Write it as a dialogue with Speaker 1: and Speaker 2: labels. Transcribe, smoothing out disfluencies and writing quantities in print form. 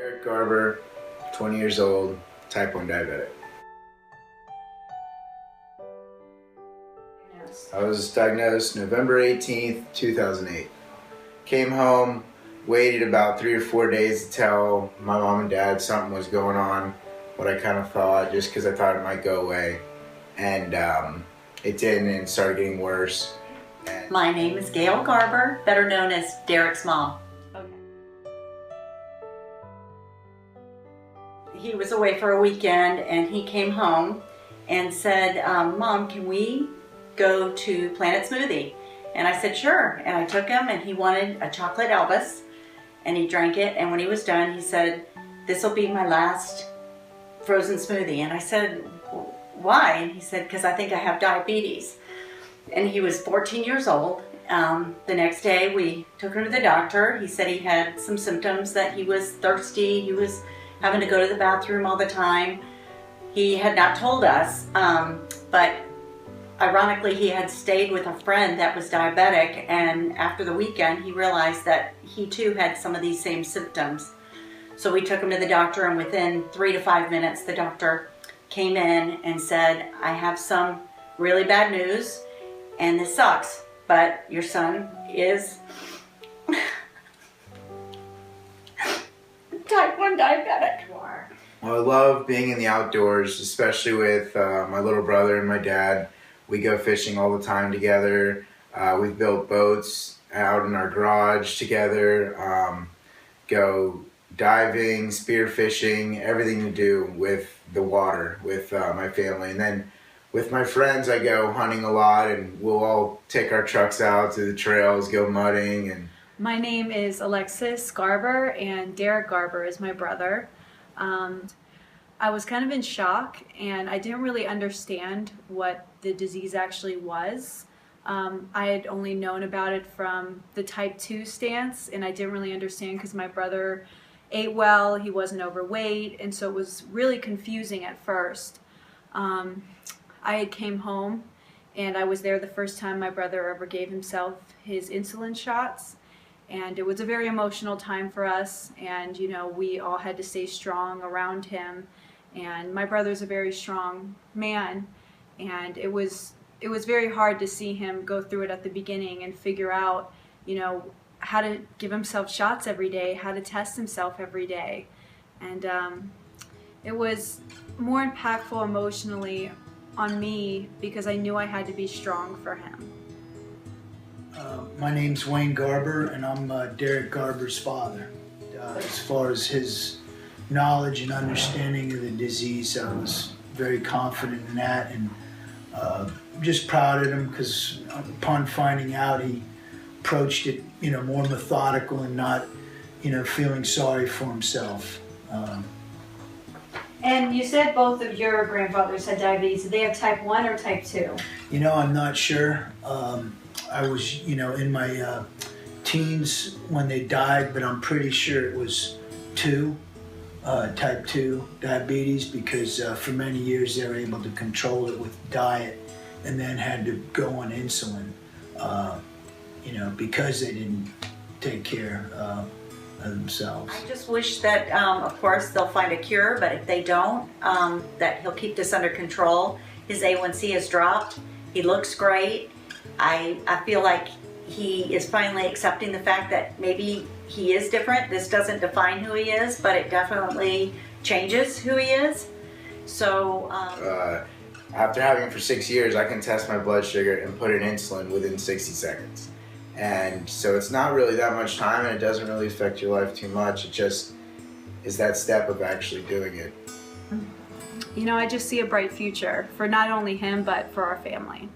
Speaker 1: Derek Garber, 20 years old, type 1 diabetic. I was diagnosed November 18th, 2008. Came home, waited about 3 or 4 days to tell my mom and dad something was going on, what I kind of thought, just because I thought it might go away. And it didn't, and it started getting worse.
Speaker 2: My name is Gail Garber, better known as Derek's mom. He was away for a weekend and he came home and said, Mom, can we go to Planet Smoothie? And I said, sure. And I took him and he wanted a chocolate Elvis and he drank it. And when he was done, he said, this will be my last frozen smoothie. And I said, why? And he said, because I think I have diabetes. And he was 14 years old. The next day we took him to the doctor. He said he had some symptoms, that he was thirsty, he was having to go to the bathroom all the time. He had not told us, but ironically he had stayed with a friend that was diabetic, and after the weekend he realized that he too had some of these same symptoms. So we took him to the doctor, and within 3 to 5 minutes the doctor came in and said, I have some really bad news and this sucks, but your son is type 1 diabetic.
Speaker 1: Well, I love being in the outdoors, especially with my little brother and my dad. We go fishing all the time together. We've built boats out in our garage together, go diving, spear fishing, everything to do with the water with my family. And then with my friends, I go hunting a lot, and we'll all take our trucks out to the trails, go mudding. And
Speaker 3: my name is Alexis Garber, and Derek Garber is my brother. I was kind of in shock, and I didn't really understand what the disease actually was. I had only known about it from the type 2 stance, and I didn't really understand because my brother ate well, he wasn't overweight, and so it was really confusing at first. I had came home, and I was there the first time my brother ever gave himself his insulin shots. And it was a very emotional time for us, and you know, we all had to stay strong around him. And my brother's a very strong man, and it was very hard to see him go through it at the beginning and figure out, you know, how to give himself shots every day, how to test himself every day. And it was more impactful emotionally on me because I knew I had to be strong for him.
Speaker 4: My name's Wayne Garber, and I'm Derek Garber's father. As far as his knowledge and understanding of the disease, I was very confident in that, and just proud of him because upon finding out, he approached it, you know, more methodical and not, you know, feeling sorry for himself.
Speaker 3: And you said both of your grandfathers had diabetes. Did they have type 1 or type 2?
Speaker 4: You know, I'm not sure. I was, you know, in my teens when they died, but I'm pretty sure it was type 2 diabetes, because for many years they were able to control it with diet and then had to go on insulin, you know, because they didn't take care of themselves.
Speaker 2: I just wish that, of course, they'll find a cure, but if they don't, that he'll keep this under control. His A1C has dropped. He looks great. I feel like he is finally accepting the fact that maybe he is different. This doesn't define who he is, but it definitely changes who he is. So
Speaker 1: after having it for 6 years, I can test my blood sugar and put in insulin within 60 seconds. And so it's not really that much time, and it doesn't really affect your life too much. It just is that step of actually doing it.
Speaker 3: You know, I just see a bright future for not only him, but for our family.